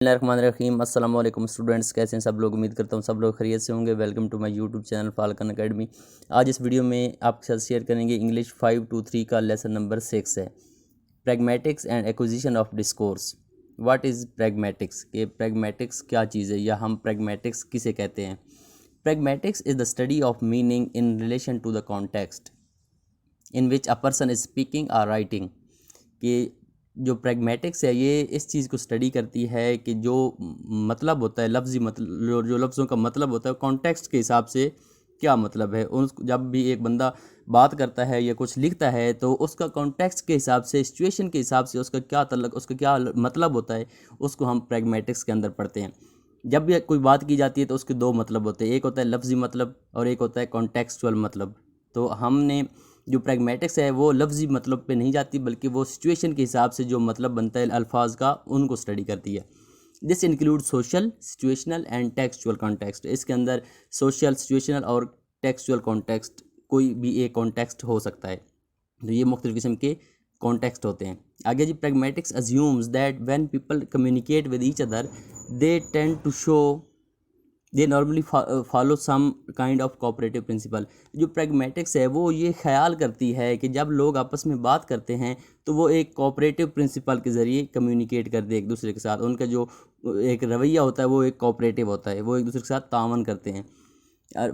बिस्मिल्लाहिर्रहमानिर्रहीम। अस्सलाम वालेकुम स्टूडेंट्स, कैसे हैं सब लोग। उम्मीद करता हूँ सब लोग खैरियत से होंगे। Welcome to my YouTube channel Falcon Academy. आज इस वीडियो में आपके साथ शेयर करेंगे इंग्लिश 523 का लेसन नंबर 6 है, pragmatics and acquisition of discourse. What is pragmatics, कि प्रैग्मेटिक्स क्या चीज़ है या हम प्रैग्मेटिक्स किसे कहते हैं। Pragmatics is the study of meaning in relation to the context in which a person is speaking और राइटिंग। कि जो प्रैग्मेटिक्स है ये इस चीज़ को स्टडी करती है कि जो मतलब होता है, लफ्ज़ी मतलब जो लफ्ज़ों का मतलब होता है कॉन्टेक्स्ट के हिसाब से क्या मतलब है। उस जब भी एक बंदा बात करता है या कुछ लिखता है तो उसका कॉन्टेक्स्ट के हिसाब से, सिचुएशन के हिसाब से उसका क्या तल्लक, उसका क्या मतलब होता है, उसको हम प्रैग्मेटिक्स के अंदर पढ़ते हैं। जब भी कोई बात की जाती है तो उसके दो मतलब होते हैं, एक होता है लफ्ज़ी मतलब और एक होता है कॉन्टेक्चुअल मतलब। तो हमने जो प्रैग्मेटिक्स है वो लफ्ज़ी मतलब पे नहीं जाती, बल्कि वो सिचुएशन के हिसाब से जो मतलब बनता है अल्फाज का, उनको स्टडी करती है। This include social, situational and textual context. इसके अंदर सोशल, सिचुएशनल और टेक्सचुअल कॉन्टेक्स्ट, कोई भी एक कॉन्टेक्स्ट हो सकता है। तो ये मुख्तलिफ़ किस्म के कॉन्टेक्स्ट होते हैं। आगे जी, pragmatics assumes that when people communicate with each other they tend to show they normally follow some kind of cooperative principle. जो प्रैग्मेटिक्स है वो ये ख्याल करती है कि जब लोग आपस में बात करते हैं तो वो एक कोऑपरेटिव प्रिंसिपल के ज़रिए कम्युनिकेट करते हैं एक दूसरे के साथ। उनका जो एक रवैया होता है वो एक कोऑपरेटिव होता है, वो एक दूसरे के साथ तावन करते हैं।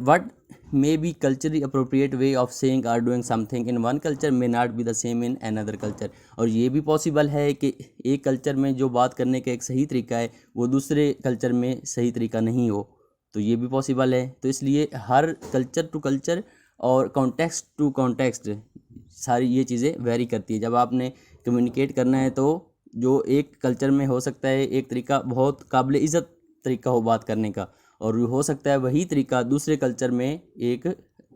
What may be culturally appropriate way of saying or doing something in one culture may not be the same in another culture. और ये भी पॉसिबल है कि एक कल्चर में जो बात करने का एक सही तरीका है वो दूसरे कल्चर में सही तरीका नहीं हो, तो ये भी पॉसिबल है। तो इसलिए हर कल्चर टू कल्चर और कॉन्टेक्स्ट टू कॉन्टेक्स्ट सारी ये चीज़ें वेरी करती है। जब आपने कम्युनिकेट करना है तो जो एक कल्चर में हो सकता है एक तरीका बहुत काबिल इज़्ज़त तरीका हो बात करने का, और हो सकता है वही तरीका दूसरे कल्चर में एक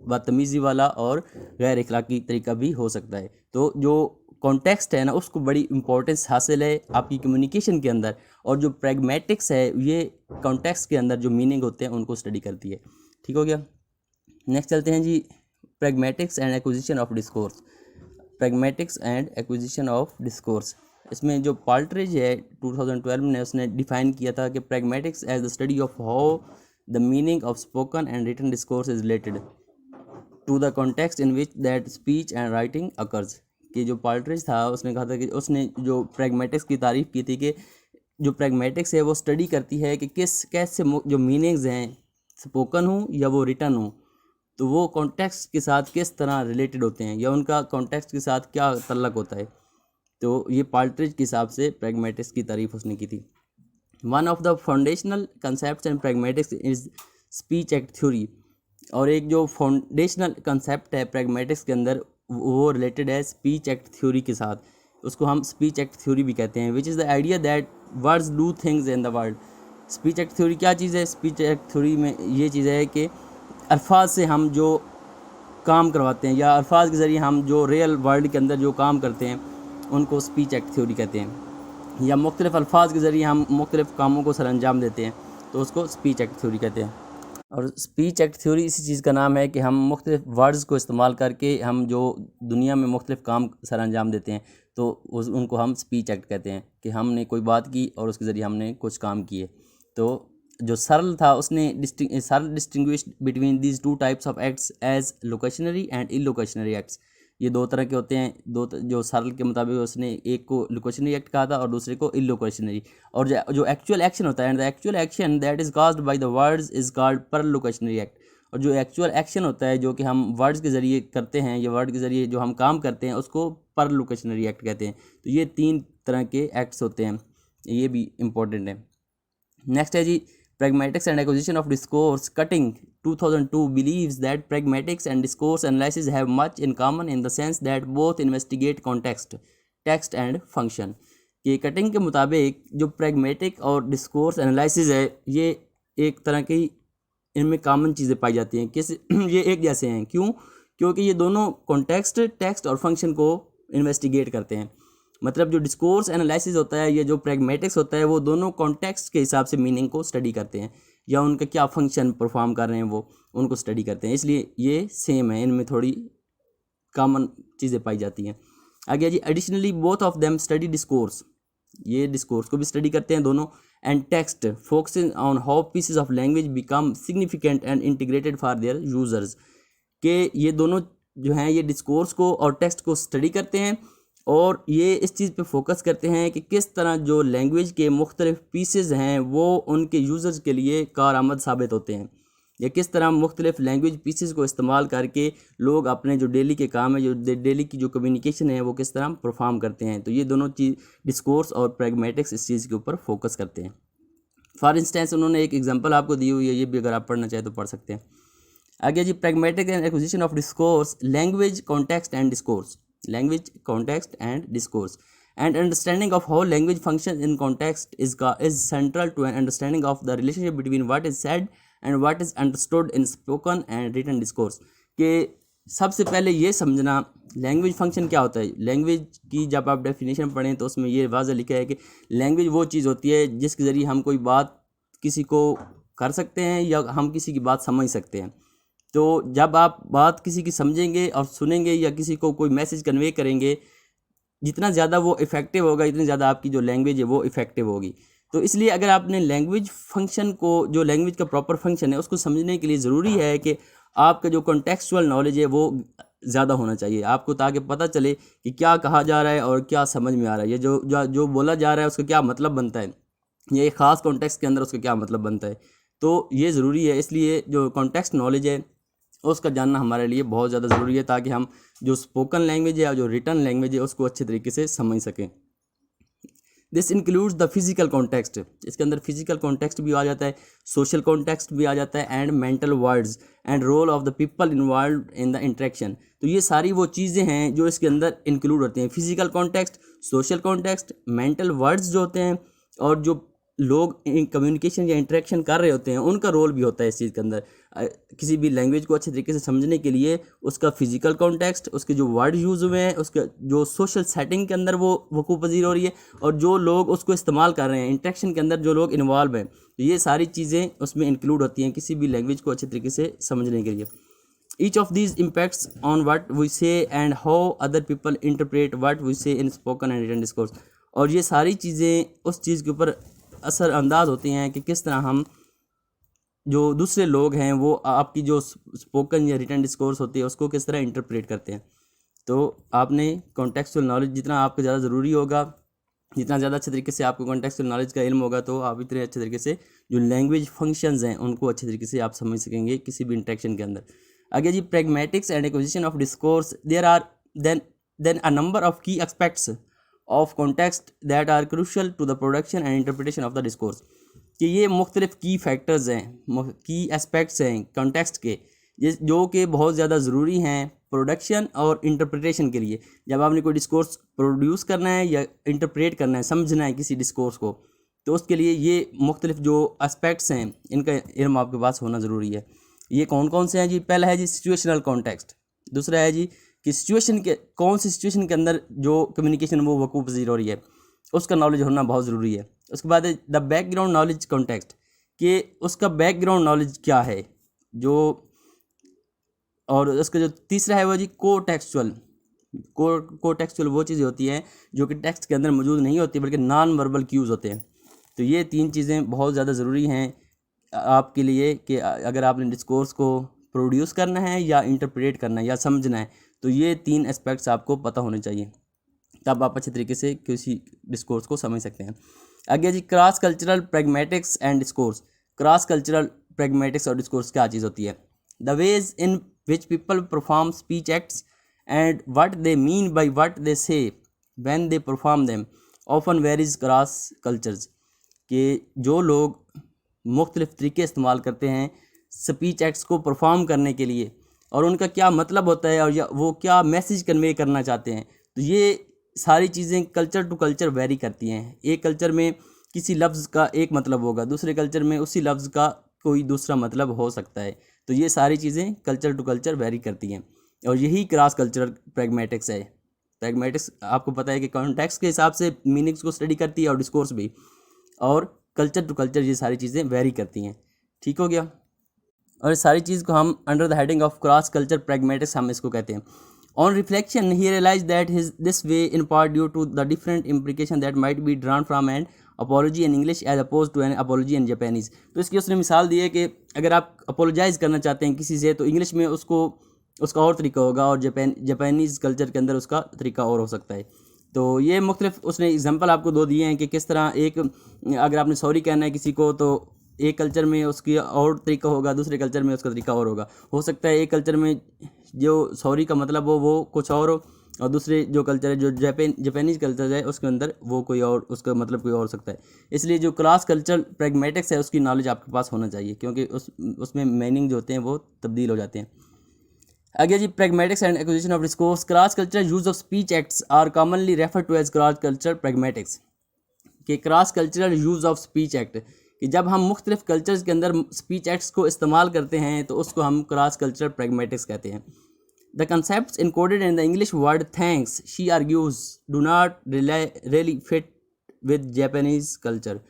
बदतमीज़ी वाला और गैर अखलाकी तरीका भी हो सकता है। तो जो कॉन्टेक्स्ट है ना, उसको बड़ी इंपॉर्टेंस हासिल है आपकी कम्युनिकेशन के अंदर, और जो प्रैग्मेटिक्स है ये कॉन्टेक्स्ट के अंदर जो मीनिंग होते हैं उनको स्टडी करती है। ठीक हो गया। नेक्स्ट चलते हैं जी, pragmatics and acquisition of discourse. Pragmatics and acquisition of discourse, इसमें जो पाल्ट्रिज है 2012 ने उसने डिफाइन किया था कि pragmatics as the study of how the meaning of spoken and written discourse is related to the context in which that speech and writing occurs. कि जो पाल्ट्रिज था उसने कहा था कि उसने जो प्रैग्मेटिक्स की तारीफ़ की थी कि जो प्रैग्मेटिक्स है वो स्टडी करती है कि किस कैसे जो मीनिंग्स हैं स्पोकन हो या वो रिटन हो, तो वो कॉन्टेक्स्ट के साथ किस तरह रिलेटेड होते हैं या उनका कॉन्टेक्स्ट के साथ क्या तल्लक होता है। तो ये पाल्ट्रिज के हिसाब से प्रैग्मेटिक्स की तारीफ़ उसने की थी। One of the foundational concept and pragmatics is speech act theory. और एक जो फाउंडेशनल कंसेप्ट है प्रैग्मेटिक्स के अंदर वो रिलेटेड है स्पीच एक्ट थ्योरी के साथ, उसको हम स्पीच एक्ट थ्योरी भी कहते हैं। Which is the idea that words do things in the world. Speech act theory क्या चीज़ है? स्पीच एक्ट थ्योरी में ये चीज़ है कि अल्फाज से हम जो काम करवाते हैं या अल्फाज के ज़रिए हम जो रियल वर्ल्ड के अंदर जो काम करते हैं उनको स्पीच एक्ट थ्योरी कहते हैं, या मुख्तलिफ़ अल्फाज के ज़रिए हम मुख्तलिफ़ कामों को सर अंजाम देते हैं तो उसको स्पीच एक्ट थ्योरी कहते हैं। और स्पीच एक्ट थ्योरी इसी चीज़ का नाम है कि हम मुख्तलिफ़ वर्ड्स को इस्तेमाल करके हम जो दुनिया में मुख्तलिफ़ काम सर अंजाम देते हैं तो उनको हम स्पीच एक्ट कहते हैं, कि हमने कोई बात की और उसके ज़रिए हमने कुछ काम किए। तो जो सरल था उसने Searle distinguish between these two types of acts as locutionary and illocutionary acts. ये दो तरह के होते हैं, जो सरल के मुताबिक उसने एक को लोकेशनरी एक्ट कहा था और दूसरे को इलोकेशनरी। और जो एक्चुअल एक्शन होता है and the actual action that is caused by the words is called perlocutionary act. और जो एक्चुअल एक्शन होता है जो कि हम वर्ड्स के ज़रिए करते हैं या वर्ड के ज़रिए जो हम काम करते हैं उसको पर लोकेशनरी एक्ट कहते हैं। तो ये तीन तरह के एक्ट्स होते हैं, ये भी इम्पोर्टेंट है। नेक्स्ट है जी, pragmatics and acquisition of discourse cutting 2002 believes that pragmatics and discourse analysis have much in common in the sense that both investigate context, text and function। कि कटिंग के मुताबिक जो प्रैग्मेटिक और डिस्कोर्स एनालिसिस है ये एक तरह की इनमें कॉमन चीज़ें पाई जाती हैं। किस ये एक जैसे हैं, क्यों? क्योंकि ये दोनों कॉन्टेक्स्ट, टेक्स्ट और फंक्शन को इन्वेस्टिगेट करते हैं। मतलब जो डिस्कोर्स एनालिसिस होता है, ये जो प्रैग्मेटिक्स होता है, वो दोनों कॉन्टेक्स्ट के हिसाब से मीनिंग को स्टडी करते हैं या उनका क्या फंक्शन परफॉर्म कर रहे हैं वो उनको स्टडी करते हैं। इसलिए ये सेम है, इनमें थोड़ी कॉमन चीज़ें पाई जाती हैं। आगे जी, additionally both of them study discourse, ये डिस्कोर्स को भी स्टडी करते हैं दोनों, and text, focusing on how pieces of language become significant and integrated for their users। के ये दोनों जो हैं ये डिस्कोर्स को और टेक्स्ट को स्टडी करते हैं और ये इस चीज़ पे फोकस करते हैं कि किस तरह जो लैंग्वेज के मुख्तलिफ पीसेज हैं वो उनके यूज़र्स के लिए कारआमद साबित होते हैं, या किस तरह मुख्तलिफ लैंग्वेज पीसेस को इस्तेमाल करके लोग अपने जो डेली के काम है, जो डेली की जो कम्युनिकेशन है, वो किस तरह परफॉर्म करते हैं। तो ये दोनों चीज़ डिस्कोर्स और प्रैग्मेटिक्स इस चीज़ के ऊपर फोकस करते हैं। फॉर इंस्टेंस उन्होंने एक एग्जांपल आपको दी हुई है, ये भी अगर आप पढ़ना चाहें तो पढ़ सकते हैं। आगे जी, pragmatic and acquisition of discourse, language context and discourse, language context and discourse and understanding of how language functions in context is central to an understanding of the relationship between what is said and what is understood in spoken and written discourse। कि सबसे पहले ये समझना language function क्या होता है। Language की जब आप डेफिनेशन पढ़ें तो उसमें ये वाज़ह लिखा है कि लैंग्वेज वो चीज़ होती है जिसके ज़रिए हम कोई बात किसी को कर सकते हैं या हम किसी की बात समझ सकते हैं। तो जब आप बात किसी की समझेंगे और सुनेंगे या किसी को कोई मैसेज कन्वे करेंगे, जितना ज़्यादा वो इफ़ेक्टिव होगा, इतनी ज़्यादा आपकी जो लैंग्वेज है वो इफ़ेक्टिव होगी। तो इसलिए अगर आपने लैंग्वेज फंक्शन को, जो लैंग्वेज का प्रॉपर फंक्शन है, उसको समझने के लिए ज़रूरी है कि आपका जो कॉन्टेक्सुअल नॉलेज है वो ज़्यादा होना चाहिए आपको, ताकि पता चले कि क्या कहा जा रहा है और क्या समझ में आ रहा है, ये जो बोला जा रहा है उसका क्या मतलब बनता है, ये एक ख़ास कॉन्टेक्स्ट के अंदर उसका क्या मतलब बनता है। तो ये ज़रूरी है, इसलिए जो कॉन्टेक्स्ट नॉलेज है उसका जानना हमारे लिए बहुत ज़्यादा ज़रूरी है, ताकि हम जो स्पोकन लैंग्वेज है या जो रिटन लैंग्वेज है उसको अच्छे तरीके से समझ सकें। This includes the physical context, इसके अंदर फिजिकल कॉन्टेक्स्ट भी आ जाता है, सोशल कॉन्टेक्स्ट भी आ जाता है, and mental words and role of the people involve in the interaction. तो ये सारी वो चीज़ें हैं जो इसके अंदर इंक्लूड होती हैं, physical context, social context, mental words जो होते हैं, और जो लोग कम्युनिकेशन या इंटरेक्शन कर रहे होते हैं उनका रोल भी होता है इस चीज़ के अंदर। किसी भी लैंग्वेज को अच्छे तरीके से समझने के लिए उसका फिजिकल कॉन्टेक्स्ट, उसके जो वर्ड यूज़ हुए हैं, उसका जो सोशल सेटिंग के अंदर वो वकूफ़ पज़ीर हो रही है, और जो लोग उसको इस्तेमाल कर रहे हैं, इंटरेक्शन के अंदर जो लोग इन्वॉल्व हैं, तो ये सारी चीज़ें उसमें इंक्लूड होती हैं किसी भी लैंग्वेज को अच्छे तरीके से समझने के लिए। Each of these impacts on what we say and how other people interpret what we say in spoken and written discourse. और ये सारी चीज़ें उस चीज़ के ऊपर असरअंदाज होती हैं कि किस तरह हम, जो दूसरे लोग हैं, वो आपकी जो स्पोकन या रिटन डिस्कोर्स होती है उसको किस तरह इंटरप्रेट करते हैं। तो आपने कॉन्टेक्सुअल नॉलेज जितना आपको ज़्यादा ज़रूरी होगा, जितना ज़्यादा अच्छे तरीके से आपको कॉन्टेक्सुअल नॉलेज का इल्म होगा, तो आप इतने अच्छे तरीके से जो लैंग्वेज फंक्शंस हैं उनको अच्छे तरीके से आप समझ सकेंगे किसी भी इंटरेक्शन के अंदर। आगे जी, pragmatics and acquisition of discourse, there are then a number of key aspects of context that are crucial to the production and interpretation of the discourse. कि ये मुख्तलिफ की फैक्टर्स हैं, की एस्पेक्ट्स हैं कॉन्टेक्स्ट के, जो कि बहुत ज़्यादा ज़रूरी हैं प्रोडक्शन और इंटरप्रिटेशन के लिए। जब आपने कोई डिस्कोर्स प्रोड्यूस करना है या इंटरप्रेट करना है, समझना है किसी डिस्कोर्स को, तो उसके लिए ये मुख्तलिफ जो एस्पेक्ट्स हैं इनका इल्म आपके पास होना ज़रूरी है। ये कौन कौन से हैं जी? पहला है जी सिचुएशनल कॉन्टेक्स्ट, दूसरा है जी कि सिचुएशन के, कौन सी सिचुएशन के अंदर जो कम्युनिकेशन वो वकूफ़ पज़ीर हो रही है, उसका नॉलेज होना बहुत ज़रूरी है। उसके बाद है द बैकग्राउंड नॉलेज कॉन्टेक्स्ट, कि उसका बैकग्राउंड नॉलेज क्या है जो, और उसका जो तीसरा है वो जी कोटेक्सुअल। कोटेक्सुअल वो चीज़ें होती हैं जो कि टेक्स्ट के अंदर मौजूद नहीं होती बल्कि नॉन वर्बल क्यूज़ होते हैं। तो ये तीन चीज़ें बहुत ज़्यादा ज़रूरी हैं आपके लिए कि अगर आपने डिस्कोर्स को प्रोड्यूस करना है या इंटरप्रेट करना है या समझना है, तो ये तीन एस्पेक्ट्स आपको पता होने चाहिए, तब आप अच्छे तरीके से किसी डिस्कोर्स को समझ सकते हैं। आगे जी, cross cultural pragmatics and discourse. Cross cultural pragmatics और डिस्कोर्स क्या चीज़ होती है? The ways in which people perform speech acts and what they mean by what they say when they perform them often varies cross cultures. कि जो लोग मुख्तलिफ तरीके इस्तेमाल करते हैं स्पीच एक्ट्स को परफॉर्म करने के लिए, और उनका क्या मतलब होता है और या वो क्या मैसेज कन्वे करना चाहते हैं, तो ये सारी चीज़ें कल्चर टू कल्चर वेरी करती हैं। एक कल्चर में किसी लफ्ज़ का एक मतलब होगा, दूसरे कल्चर में उसी लफ्ज़ का कोई दूसरा मतलब हो सकता है। तो ये सारी चीज़ें कल्चर टू कल्चर वेरी करती हैं, और यही क्रॉस कल्चरल प्रैग्मेटिक्स है। प्रैग्मेटिक्स आपको पता है कि कॉन्टेक्स्ट के हिसाब से मीनिंग्स को स्टडी करती है और डिस्कोर्स भी, और कल्चर टू कल्चर ये सारी चीज़ें वेरी करती हैं। ठीक हो गया? और इस सारी चीज़ को हम under the heading of cross culture pragmatics हम इसको कहते हैं। On reflection, he realized that this way, in part due to the different implication that might be drawn from and apology in English as oppose to an apology in Japanese. तो इसकी उसने मिसाल दी है कि अगर आप अपोलोजाइज़ करना चाहते हैं किसी से तो इंग्लिश में उसका और तरीका होगा और जापानीज़ कल्चर के अंदर उसका तरीका और हो सकता है। तो ये मुख्तलिफ उसने एग्जांपल आपको दो दिए हैं कि किस तरह अगर आपने सॉरी कहना है किसी को तो एक कल्चर में उसकी और तरीका होगा, दूसरे कल्चर में उसका तरीका और होगा। हो सकता है एक कल्चर में जो सॉरी का मतलब हो वो कुछ और हो और दूसरे जो कल्चर है जो जापानीज़ कल्चर है उसके अंदर वो कोई और उसका मतलब कोई और हो सकता है। इसलिए जो क्रॉस कल्चर प्रैग्मेटिक्स है उसकी नॉलेज आपके पास होना चाहिए क्योंकि उसमें मीनिंग जो होते हैं वो तब्दील हो जाते हैं। आगे जी, pragmatics and acquisition of resource. Cross culture use of speech acts are commonly refer to as cross culture pragmatics. कि cross cultural use of speech act कि जब हम मुख्तलिफ कल्चर्स के अंदर स्पीच एक्ट्स को इस्तेमाल करते हैं तो उसको हम क्रॉस कल्चर प्रैग्मेटिक्स कहते हैं। The concept encoded in the English word thanks she argues do not really fit with Japanese culture.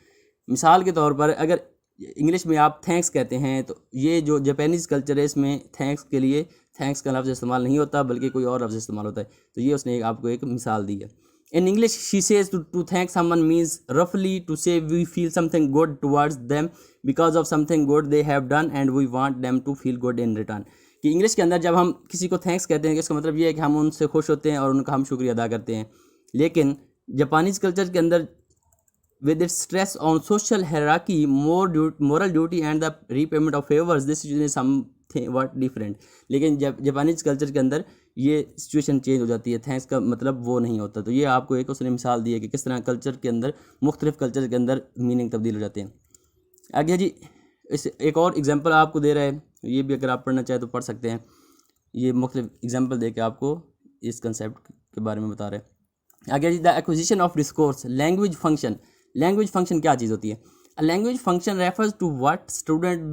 मिसाल के तौर पर अगर इंग्लिश में आप थैंक्स कहते हैं तो ये जो जापानीज़ कल्चर है इसमें थैंक्स के लिए थैंक्स का लफ्ज़ इस्तेमाल नहीं होता बल्कि कोई और लफ्ज़ इस्तेमाल होता है। तो ये उसने आपको एक मिसाल दी है। In English, she says to thank someone means roughly to say we feel something good towards them because of something good they have done and we want them to feel good in return। कि English के अंदर जब हम किसी को thanks कहते हैं कि इसका मतलब ये है कि हम उनसे खुश होते हैं और उनका हम शुक्रिया अदा करते हैं। लेकिन जापानीज़ कल्चर के अंदर with its stress on social hierarchy, moral duty and the repayment of favors, this is something what different। लेकिन जब जापानीज़ कल्चर के अंदर ये सिचुएशन चेंज हो जाती है, थैंक्स का मतलब वो नहीं होता। तो ये आपको एक उसने मिसाल दी है कि किस तरह कल्चर के अंदर मुख्तलिफ कल्चर के अंदर मीनिंग तब्दील हो जाते हैं। आगे जी, इस एक और एग्जांपल आपको दे रहा है, ये भी अगर आप पढ़ना चाहें तो पढ़ सकते हैं। ये मुख्तलिफ एग्जांपल दे के आपको इस कंसेप्ट के बारे में बता रहे हैं। आगे जी, the acquisition of discourse. Language function. Language function क्या चीज़ होती है? A language function refers to what student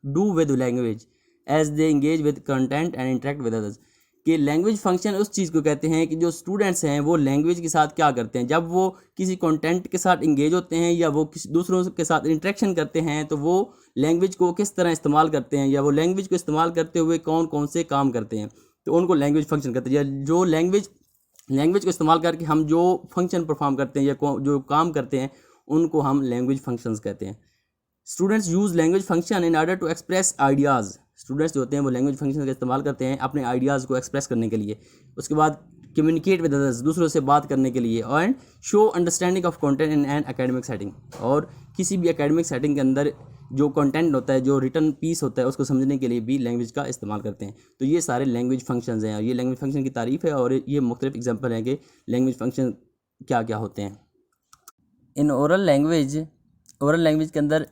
do with language as they engage with content and interact with others. कि लैंग्वेज फंक्शन उस चीज़ को कहते हैं कि जो स्टूडेंट्स हैं वो लैंग्वेज के साथ क्या करते हैं। जब वो किसी कंटेंट के साथ इंगेज होते हैं या वो किसी दूसरों के साथ इंटरेक्शन करते हैं तो वो लैंग्वेज को किस तरह इस्तेमाल करते हैं या वो लैंग्वेज को इस्तेमाल करते हुए कौन कौन से काम करते हैं, तो उनको लैंग्वेज फंक्शन कहते हैं। या जो लैंग्वेज को इस्तेमाल करके हम जो फंक्शन परफॉर्म करते हैं या जो काम करते हैं उनको हम लैंग्वेज फंक्शंस कहते हैं। Students use language function in order to express ideas. Students जो होते हैं वो लैंग्वेज फंक्शन का इस्तेमाल करते हैं अपने आइडियाज़ को एक्सप्रेस करने के लिए। उसके बाद कम्युनिकेट विद अदर्स, दूसरों से बात करने के लिए, and show understanding of content in an academic setting. और किसी भी एकेडमिक सेटिंग के अंदर जो कंटेंट होता है, जो रिटर्न पीस होता है, उसको समझने के लिए भी लैंग्वेज का इस्तेमाल करते हैं। तो ये सारे लैंग्वेज फंक्शंस हैं और ये लैंग्वेज फंक्शन की तारीफ़ है और ये मुख्तलिफ एग्जाम्पल हैं कि लैंग्वेज फंक्शन क्या क्या होते हैं। इन ओरल लैंग्वेज के अंदर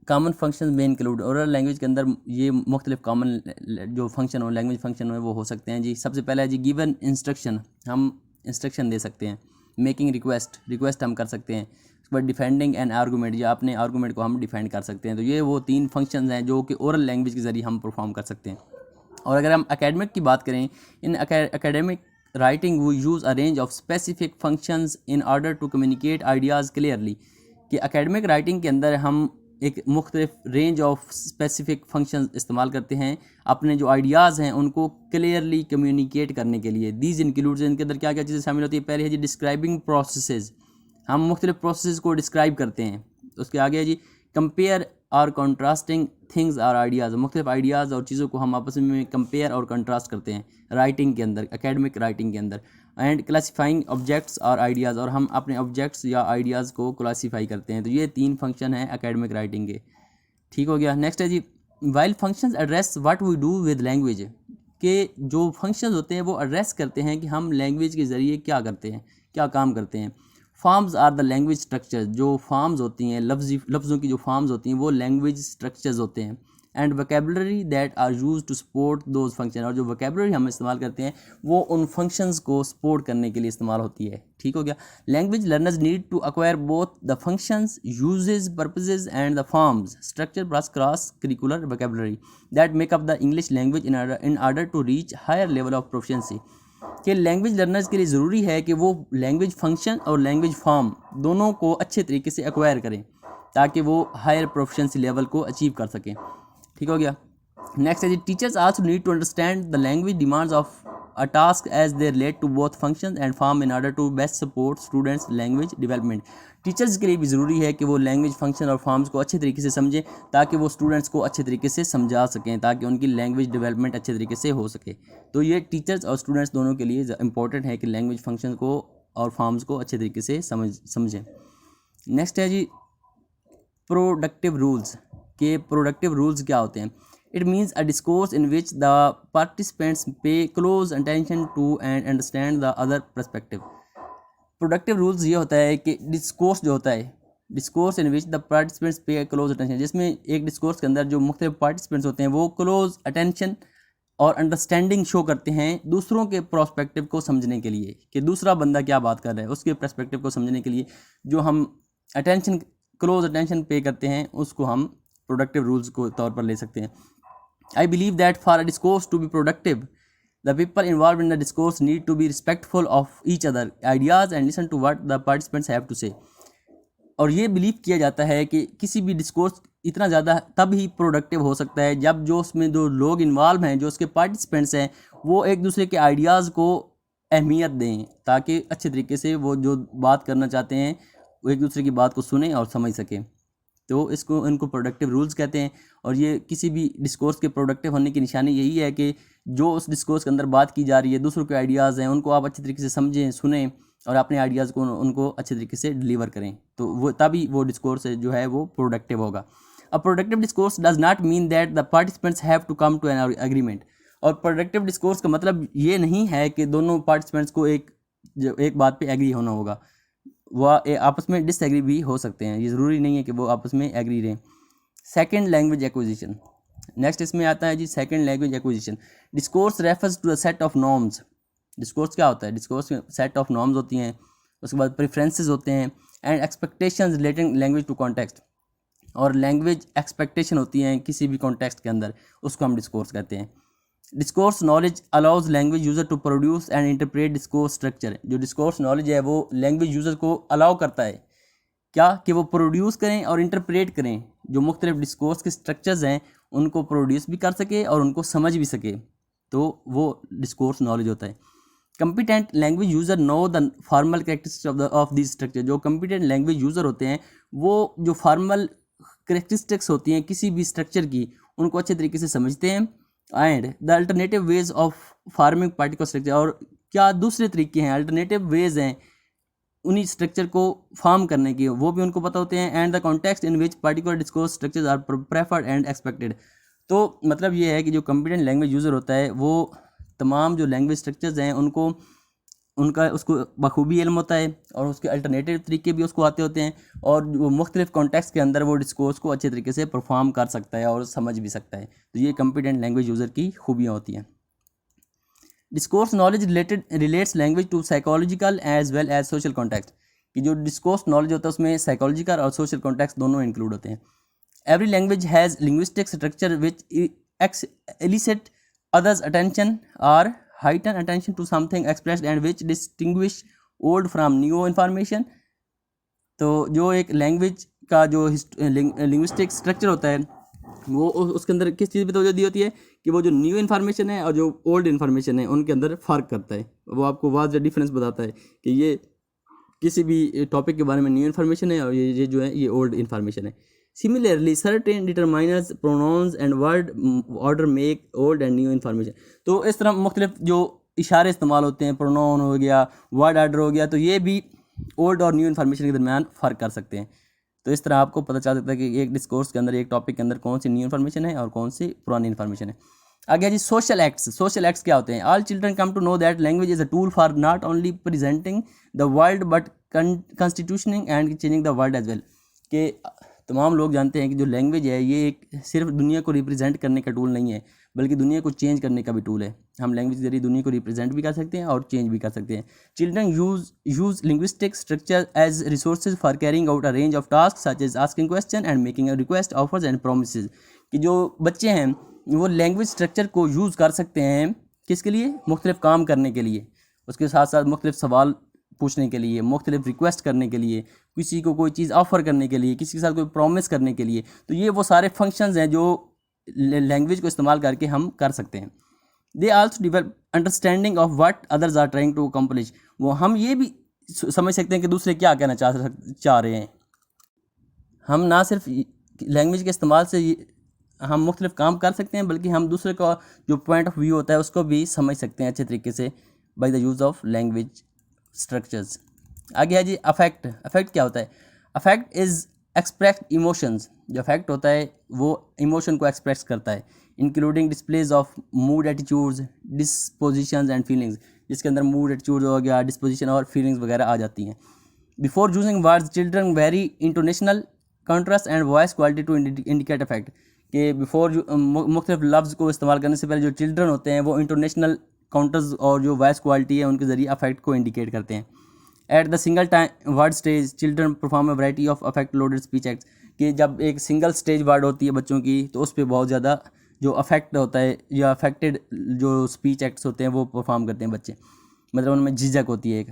कॉमन फंक्शन में इंक्लूड। ओरल लैंग्वेज के अंदर ये मुख्तलिफ कॉमन जो फंक्शन हो, लैंग्वेज फंक्शन हो, वो हो सकते हैं जी। सबसे पहला है जी गिवन इंस्ट्रक्शन, हम इंस्ट्रक्शन दे सकते हैं। मेकिंग रिक्वेस्ट हम कर सकते हैं। उसके बाद डिफेंडिंग एन आर्गूमेंट, या अपने आर्गूमेंट को हम डिफेंड कर सकते हैं। तो ये वो 3 फंक्शंस हैं जो कि ओरल लैंग्वेज के ज़रिए हम परफॉर्म कर सकते हैं। और अगर हम एकेडमिक की बात करें, in academic writing we use a range of specific functions in order to communicate ideas clearly. कि एकेडमिक राइटिंग के अंदर हम एक मुख्तलिफ रेंज ऑफ स्पेसिफिक फंक्शंस इस्तेमाल करते हैं अपने जो आइडियाज़ हैं उनको क्लियरली कम्युनिकेट करने के लिए। दीज इंक्लूड्स, इनके अंदर क्या क्या चीज़ें शामिल होती है? पहले है जी डिस्क्राइबिंग प्रोसेसेस, हम मुख्तलिफ प्रोसेस को डिस्क्राइब करते हैं। उसके आगे है जी कंपेयर और कंट्रास्टिंग थिंग्स और आइडियाज़, मुख्तलिफ आइडियाज़ और चीज़ों को हम आपस में कंपेयर और कंट्रास्ट करते हैं राइटिंग के अंदर, एकेडमिक राइटिंग के अंदर। एंड क्लासीफाइंग ऑब्जेक्ट्स और आइडियाज़, और हम अपने ऑब्जेक्ट्स या आइडियाज़ को क्लासीफाई करते हैं। तो ये 3 फंक्शन हैं एकेडमिक राइटिंग के। ठीक हो गया। नेक्स्ट है जी while functions address what we do with language. के जो फंक्शंस होते हैं वो एड्रेस करते हैं कि हम लैंग्वेज के ज़रिए क्या करते हैं, क्या काम करते हैं। Forms are the language structures, जो फॉर्म्स होती हैं लफ्ज़ों की जो फॉर्म्स होती हैं वो लैंग्वेज स्ट्रक्चर्स होते हैं। And vocabulary that are use to support those function, और जो वोकेबलरी हम इस्तेमाल करते हैं वो उन फंक्शंस को सपोर्ट करने के लिए इस्तेमाल होती है। ठीक हो गया। Language learners need to acquire both the functions, usages, purposes and the forms, structure plus cross curricular vocabulary that make up the English language in order to reach higher level of proficiency. कि language learners के लिए ज़रूरी है कि वो language function और language form दोनों को अच्छे तरीके से एक्वायर करें ताकि वो हायर प्रोफिशिएंसी लेवल को अचीव कर सकें। ठीक हो गया। नेक्स्ट है जी teachers also need to understand the language demands of a task as they relate to both functions and form in order to best support students language development. Teachers के लिए भी ज़रूरी है कि वो लैंग्वेज फंक्शन और फॉर्म्स को अच्छे तरीके से समझें ताकि वो स्टूडेंट्स को अच्छे तरीके से समझा सकें, ताकि उनकी लैंग्वेज डेवलपमेंट अच्छे तरीके से हो सके। तो ये टीचर्स और स्टूडेंट्स दोनों के लिए इंपॉर्टेंट है कि लैंग्वेज फंक्शन को और फॉर्म्स को अच्छे तरीके से समझें। नेक्स्ट है जी प्रोडक्टिव रूल्स। के प्रोडक्टिव रूल्स क्या होते हैं? It means a discourse in which the participants pay close attention to and understand the other perspective. Productive rules ये होता है कि डिस्कोर्स जो होता है, discourse in which the participants pay close attention, जिसमें एक डिस्कोर्स के अंदर जो मुख्तलिफ पार्टिसिपेंट्स होते हैं वो क्लोज अटेंशन और अंडरस्टैंडिंग शो करते हैं दूसरों के प्रोस्पेक्टिव को समझने के लिए, कि दूसरा बंदा क्या बात कर रहा है उसके पर्सपेक्टिव को समझने के लिए जो हम अटेंशन, क्लोज अटेंशन पे करते हैं, उसको हम प्रोडक्टिव रूल्स को तौर पर ले सकते हैं। I believe that for a discourse to be productive, the people involved in the discourse need to be respectful of each other ideas and listen to what the participants have to say. और ये believe किया जाता है कि किसी भी discourse इतना ज़्यादा तब ही प्रोडक्टिव हो सकता है जब जो उसमें जो लोग इन्वॉल्व हैं, जो उसके पार्टिसिपेंट्स हैं, वो एक दूसरे के आइडियाज़ को अहमियत दें, ताकि अच्छे तरीके से वो जो बात करना चाहते हैं वो एक दूसरे की बात को सुने और समझ सकें। तो इसको इनको प्रोडक्टिव रूल्स कहते हैं। और ये किसी भी डिस्कोर्स के प्रोडक्टिव होने की निशानी यही है कि जो उस डिस्कोर्स के अंदर बात की जा रही है, दूसरों के आइडियाज़ हैं, उनको आप अच्छे तरीके से समझें, सुनें और अपने आइडियाज़ को उनको अच्छे तरीके से डिलीवर करें। तो वो तभी वो डिस्कोर्स जो है वो प्रोडक्टिव होगा। A productive discourse does not mean that the participants have to come to an agreement. और प्रोडक्टिव डिस्कोर्स का मतलब ये नहीं है कि दोनों पार्टिसिपेंट्स को एक बात पे एग्री होना होगा, वह आपस में डिसएग्री भी हो सकते हैं, ये ज़रूरी नहीं है कि वो आपस में एग्री रहें। Second language acquisition. नेक्स्ट इसमें आता है जी second language acquisition. Discourse refers to a set of norms. Discourse क्या होता है? डिस्कोर्स में सेट ऑफ नॉर्म्स होती हैं, उसके बाद प्रेफरेंसेस होते हैं and expectations relating language to context. और लैंग्वेज एक्सपेक्टेशन होती हैं किसी भी कॉन्टेक्स्ट के अंदर, उसको हम डिस्कोर्स कहते हैं। Discourse knowledge allows language user to produce and interpret discourse structure. जो डिस्कोर्स नॉलेज है वो लैंग्वेज यूज़र को अलाउ करता है क्या कि वो प्रोड्यूस करें और इंटरप्रेट करें, जो मुख्तलिफ डिस्कोर्स के स्ट्रक्चर्स हैं उनको प्रोड्यूस भी कर सके और उनको समझ भी सके, तो वो डिस्कोर्स नॉलेज होता है। Competent language user know the formal characteristics of this structure. जो कंपिटेंट लैंग्वेज यूज़र होते हैं वो जो फॉर्मल कैरेक्टरिस्टिक्स होती हैं किसी भी स्ट्रक्चर की, उनको अच्छे तरीके से समझते हैं। And the alternative ways of farming particular structure, और क्या दूसरे तरीके हैं, अल्टरनेटिव वेज हैं उन्हीं स्ट्रक्चर को फॉर्म करने की, वो भी उनको पता होते हैं। And the context in which particular discourse structures are preferred and expected. तो मतलब ये है कि जो कंपिटेंट लैंग्वेज यूज़र होता है वो तमाम जो लैंग्वेज स्ट्रक्चर्स हैं उसको बखूबी इल्म होता है और उसके अल्टरनेटिव तरीके भी उसको आते होते हैं, और वो मुख्तलिफ कॉन्टेक्स्ट के अंदर वो डिस्कोर्स को अच्छे तरीके से परफॉर्म कर सकता है और समझ भी सकता है। तो ये कंपिटेंट लैंग्वेज यूज़र की खूबियाँ होती हैं। Discourse knowledge relates language to psychological as well as social context. कि जो डिस्कोर्स नॉलेज होता है उसमें साइकोलॉजिकल और सोशल कॉन्टेक्स्ट दोनों इंक्लूड होते हैं। Every language has linguistic structure which elicit others' attention or heighten attention to something expressed and which distinguish old from new information। तो जो एक लैंग्वेज का जो लिंग्विस्टिक स्ट्रक्चर होता है वो उसके अंदर किस चीज़ पे तवज्जो दी होती है कि वो जो न्यू इन्फॉर्मेशन है और जो ओल्ड इन्फॉर्मेशन है उनके अंदर फ़र्क करता है, वो आपको वाज़ेह डिफरेंस बताता है कि ये किसी भी टॉपिक के बारे में न्यू इन्फॉर्मेशन है और ये जो है ये ओल्ड इन्फॉर्मेशन है। Similarly, certain determiners, pronouns and word order make old and new information। तो इस तरह मुख्तलिफ जो इशारे इस्तेमाल होते हैं, प्रोनाउन हो गया, वर्ड ऑर्डर हो गया, तो ये भी ओल्ड और न्यू इन्फॉर्मेशन के दरमियान फ़र्क कर सकते हैं। तो इस तरह आपको पता चल सकता है कि एक डिस्कोर्स के अंदर, एक टॉपिक के अंदर कौन सी न्यू इन्फॉर्मेशन है और कौन सी पुरानी इन्फॉर्मेशन है। आगे जी सोशल एक्ट्स। सोशल एक्ट्स क्या होते हैं? All children come to know that language is a tool for not only presenting the world but constitutioning and changing the world as well. कि तमाम लोग जानते हैं कि जो लैंग्वेज है ये एक सिर्फ दुनिया को रिप्रेजेंट करने का टूल नहीं है, बल्कि दुनिया को चेंज करने का भी टूल है। हम लैंग्वेज के जरिए दुनिया को रिप्रेजेंट भी कर सकते हैं और चेंज भी कर सकते हैं। Children use linguistic structure as resources for carrying out a range of task such as asking question and making a request, offers and promises. कि जो बच्चे हैं वो लैंग्वेज स्ट्रक्चर को यूज़ कर सकते हैं किसके लिए? मुख्तलिफ काम करने के लिए, उसके साथ साथ मुख्तलिफ सवाल पूछने के लिए, मुख्तलिफ रिक्वेस्ट करने के लिए, किसी को कोई चीज़ ऑफ़र करने के लिए, किसी के साथ कोई प्रॉमिस करने के लिए। तो ये वो सारे फंक्शंस हैं जो लैंग्वेज को इस्तेमाल करके हम कर सकते हैं। They also develop understanding of what others are trying to accomplish. वो हम ये भी समझ सकते हैं कि दूसरे क्या कहना चाह रहे हैं। हम ना सिर्फ लैंग्वेज के इस्तेमाल से हम मुख्तलिफ काम कर सकते हैं, बल्कि हम दूसरे का जो पॉइंट ऑफ व्यू होता है उसको भी समझ सकते हैं अच्छे तरीके से by the use of language structures. आगे है जी अफेक्ट। अफेक्ट क्या होता है? Affect is express emotions. जो अफेक्ट होता है वो इमोशन को एक्सप्रेस करता है, including displays of mood, attitudes, dispositions and feelings, जिसके अंदर मूड, एटीट्यूड हो गया, डिस्पोजिशन और फीलिंग्स वगैरह आ जाती हैं। Before using words children vary intonational contrast and voice quality to indicate affect. कि बिफोर मुख्तलिफ लफ्ज़ को इस्तेमाल करने से पहले जो चिल्ड्रन होते हैं वो इंटोनेशनल काउंटर्स और जो वॉइस क्वालिटी है उनके ज़रिए अफेक्ट को इंडिकेट करते हैं। At the single time word stage children perform a variety of affect loaded speech acts. कि जब एक सिंगल स्टेज वर्ड होती है बच्चों की तो उस पर बहुत ज़्यादा जो अफेक्ट होता है या अफेक्टेड जो स्पीच एक्ट्स होते हैं वो परफॉर्म करते हैं बच्चे, मतलब उनमें झिझक होती है एक।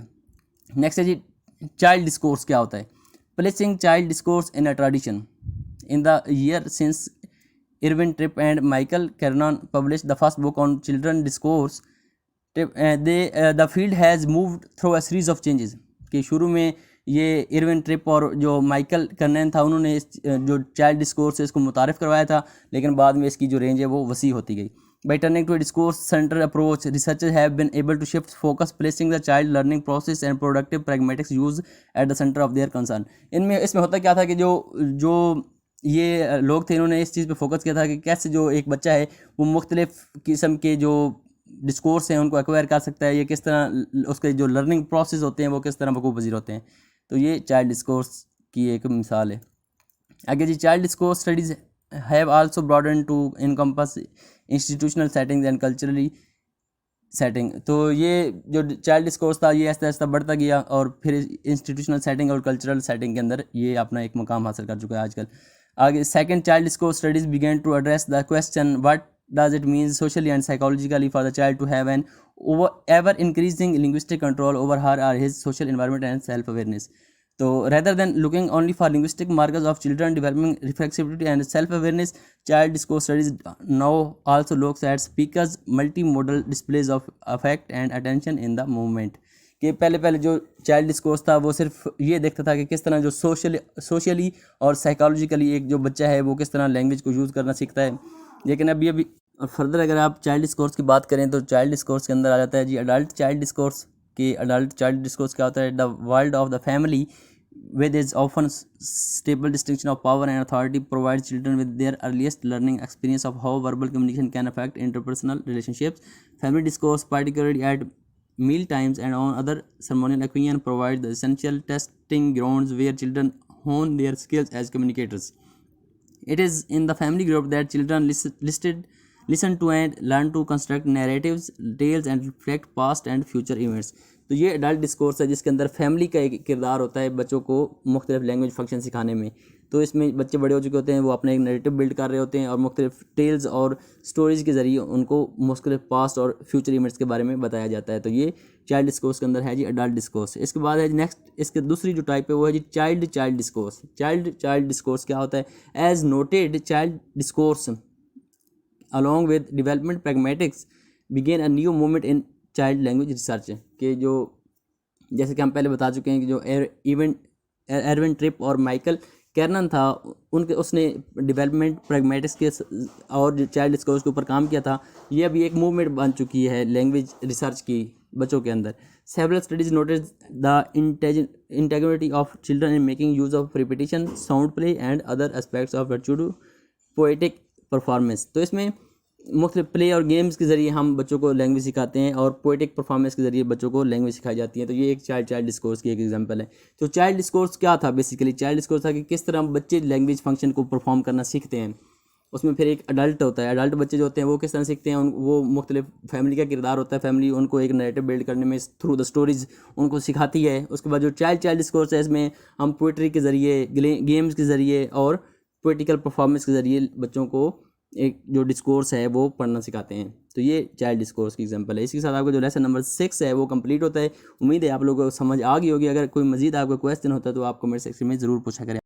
नेक्स्ट है जी चाइल्ड डिस्कोर्स। क्या होता है? Placing child discourse in a tradition. In the year since Irvin Tripp and Michael Kernan published the first book on children discourse, the field has moved through a series of changes। कि शुरू में ये Irwin trip और जो Michael Karnan था उन्होंने इस जो चाइल्ड डिस्कोर्स है इसको मुतारिफ़ करवाया था, लेकिन बाद में इसकी जो रेंज है वो वसी होती गई। By turning to a discourse centered approach, researchers have been able to shift focus, placing the child learning process and productive pragmatics use at the center of their concern। इसमें होता क्या था कि जो ये लोग थे इन्होंने इस चीज़ पे फोकस किया था कि कैसे जो एक बच्चा है वो मुख्तलिफ़ किस्म के जो डिस्कोर्स हैं उनको एक्वायर कर सकता है, ये किस तरह उसके जो लर्निंग प्रोसेस होते हैं वो किस तरह वकूफ़ पज़ीर होते हैं। तो ये चाइल्ड डिस्कोर्स की एक मिसाल है। आगे जी child discourse studies have also broaden to encompass institutional settings and culturally setting. तो ये जो चाइल्ड डिस्कोर्स था ये आहिस्ता आहिस्ता बढ़ता गया और फिर इंस्टीट्यूशनल सेटिंग और कल्चरल सेटिंग के अंदर ये अपना एक मुकाम हासिल कर चुका है आजकल। आगे second child discourse studies begin to address the question what does it mean socially and psychologically for the child to have an ever increasing linguistic control over her or his social environment and self awareness. तो rather than looking only for linguistic markers of children developing reflexivity and self-awareness, child discourse studies now also looks at speakers' multimodal displays of affect and attention in the movement। कि पहले जो child discourse था वो सिर्फ ये देखता था कि किस तरह जो सोशली और साइकोलॉजिकली एक जो बच्चा है वो किस तरह लैंग्वेज को यूज़ करना सीखता है। लेकिन अभी फर्दर अगर आप चाइल्ड डिस्कोर्स की बात करें तो चाइल्ड डिस्कोर्स के अंदर आ जाता है जी अडल्ट चाइल्ड डिस्कोर्स। कि अडल्ट चाइल्ड डिस्कोर्स क्या होता है? The world of the family with its often stable distinction of power and authority provides children with their earliest learning experience of how verbal communication can affect interpersonal relationships. Family discourse, particularly at meal times and on other ceremonial occasions, provides the essential testing grounds where children hone their skills as communicators. It is in the family group that children listen to and learn to construct narratives, tales and reflect past and future events। तो ये adult discourse है जिसके अंदर family का एक किरदार होता है बच्चों को मुख्तलिफ लैंग्वेज फंक्शन सिखाने में। तो इसमें बच्चे बड़े हो चुके होते हैं, वो अपना एक नैरेटिव बिल्ड कर रहे होते हैं और मुख्तलिफ टेल्स और स्टोरीज़ के ज़रिए उनको मुख्तलिफ पास्ट और फ्यूचर इवेंट्स के बारे में बताया जाता है। तो ये चाइल्ड डिस्कोर्स के अंदर है जी अडल्ट डिस्कोर्स। इसके बाद है नेक्स्ट इसके दूसरी जो टाइप है वो है जी चाइल्ड डिस्कोर्स। चाइल्ड डिस्कोर्स क्या होता है? As noted child discourse along with development pragmatics begin a new movement in child language research. के जो जैसे कि हम पहले बता चुके हैं कि जो एरविन ट्रिप और माइकल कैरनन था उसने डेवलपमेंट प्रैग्मेटिक्स के और जो चाइल्ड डिस्कोर्स के ऊपर काम किया था। ये अभी एक मूवमेंट बन चुकी है लैंग्वेज रिसर्च की बच्चों के अंदर। Several studies noted the integrity of children in making use of repetition, sound play and other aspects of virtual poetic performance. तो इसमें मुख्तलिफ प्ले और गेम्स के ज़रिए हम बच्चों को लैंग्वेज सिखाते हैं और पोएटिक परफॉर्मेंस के ज़रिए बच्चों को लैंग्वेज सिखाई जाती है। तो ये एक चाइल्ड डिस्कोर्स की एक एग्जांपल है। तो चाइल्ड डिस्कोर्स क्या था? बेसिकली चाइल्ड डिस्कोर्स था कि किस तरह बच्चे लैंग्वेज फंक्शन को परफॉर्म करना सीखते हैं। उसमें फिर एक अडल्ट होता है, अडल्ट बच्चे जो होते हैं वो किस तरह सीखते हैं, वो मुख्तलिफ फैमिली का किरदार होता है, फैमिली उनको एक नैरेटिव बिल्ड करने में थ्रू द स्टोरीज उनको सिखाती है। उसके बाद जो चाइल्ड डिस्कोर्स है इसमें हम पोइट्री के ज़रिए, गेम्स के ज़रिए और पोइटिकल परफॉर्मेंस के ज़रिए बच्चों को एक जो डिस्कोर्स है वो पढ़ना सिखाते हैं। तो ये चाइल्ड डिस्कोर्स की एग्जांपल है। इसके साथ आपका जो लेसन नंबर 6 है वो कंप्लीट होता है। उम्मीद है आप लोगों को समझ आ गई होगी। अगर कोई मज़ीद आपका क्वेश्चन होता है तो आप कमेंट सेक्शन में ज़रूर पूछा करें।